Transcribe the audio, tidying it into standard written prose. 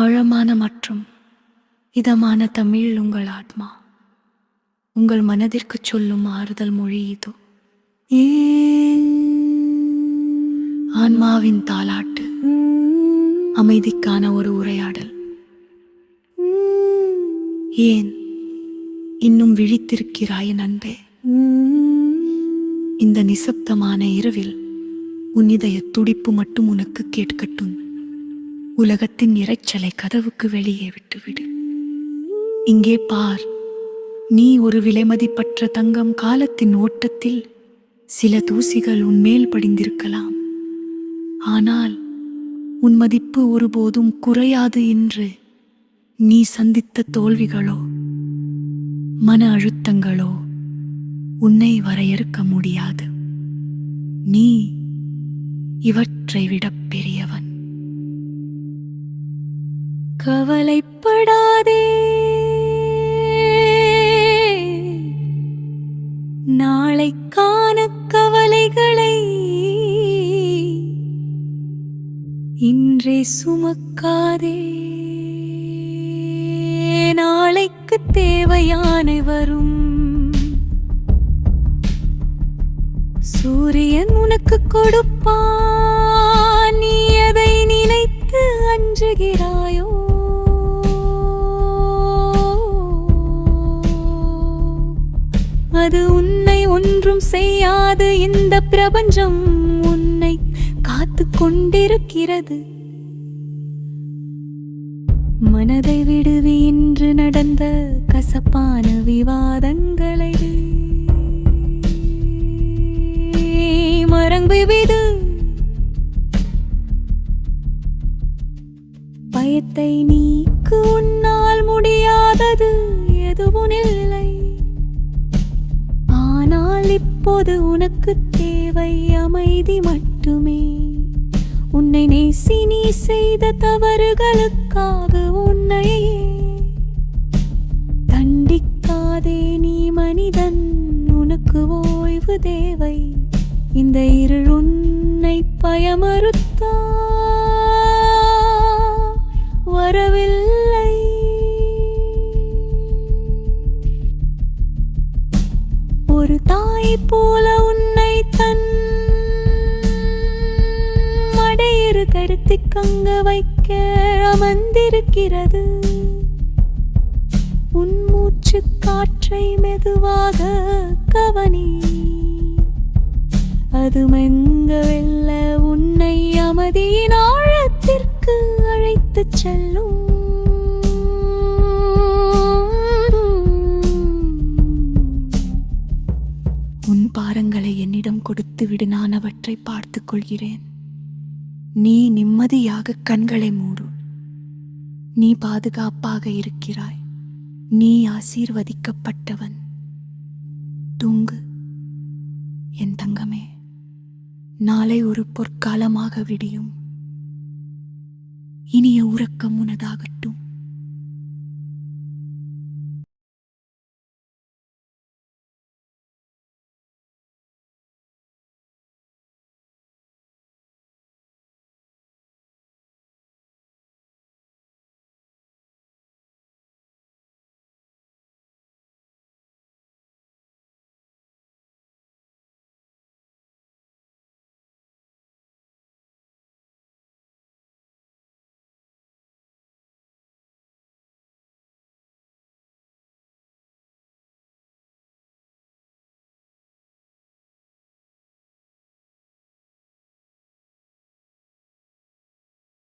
ஆழமான மற்றும் இதமான தமிழ் உங்கள் ஆத்மா உங்கள் மனதிற்கு சொல்லும் ஆறுதல் மொழி இதோ. ஆன்மாவின் தாலாட்டு, அமைதிக்கான ஒரு உரையாடல். ஏன் இன்னும் விழித்திருக்கிறாய் நண்பே? இந்த நிசப்தமான இரவில் உன் இதய துடிப்பு மட்டும் உனக்கு கேட்கட்டும். உலகத்தின் இரைச்சலை கதவுக்கு வெளியே விட்டுவிடு. இங்கே பார், நீ ஒரு விலைமதிப்பற்ற தங்கம். காலத்தின் ஓட்டத்தில் சில தூசிகள் உன்மேல் படிந்திருக்கலாம், ஆனால் உன் மதிப்பு ஒருபோதும் குறையாது. என்று நீ சந்தித்த தோல்விகளோ மன அழுத்தங்களோ உன்னை வரையறுக்க முடியாது. நீ இவற்றை விட பெரியவன். கவலைப்படாதே, நாளைக்கான கவலைகளை இன்றே சுமக்காதே. நாளைக்கு தேவையான வரும். சூரியன் உனக்கு கொடுப்பான், நீ எதை நினைத்து அஞ்சுகிறாயோ அது உன்னை ஒன்றும் செய்யாது. இந்த பிரபஞ்சம் உன்னை காத்து கொண்டிருக்கிறது. மனதை விடுவி. இன்று நடந்த கசப்பான விவாதங்களை மறந்து விடு. பயத்தை நீக்கு, உன்னால் முடியாதது எதுவும் இல்லை. ஆனால் இப்போது உனக்கு தேவை அமைதி மட்டுமே. உன்னை நேசி. நீ செய்த தவறுகளுக்காக உன்னையே தண்டிக்காதே. நீ மனிதன், உனக்கு ஓய்வு தேவை. இந்த இருள் உன்னை பயமறுத்தா வரவில்லை. ஒரு தாய் போல உன்னை தன் மடையிறு கருத்தி கங்க வைக்க அமர்ந்திருக்கிறது. உன் மூச்சு காற்றை மெதுவாக கவனி. அது மெங்கவெல்ல உன்னை அமைதியின் ஆழத்திற்கு அழைத்துச் செல்லும். உன் பாரங்களை என்னிடம் கொடுத்து விடு, நான் அவற்றை பார்த்துக் கொள்கிறேன். நீ நிம்மதியாக கண்களை மூடு. நீ பாதுகாப்பாக இருக்கிறாய். நீ ஆசீர்வதிக்கப்பட்டவன். தூங்கு என் தங்கமே. நாளை ஒரு பொற்காலமாக விடியும். இனிய உறக்கம் உனதாகட்டும்.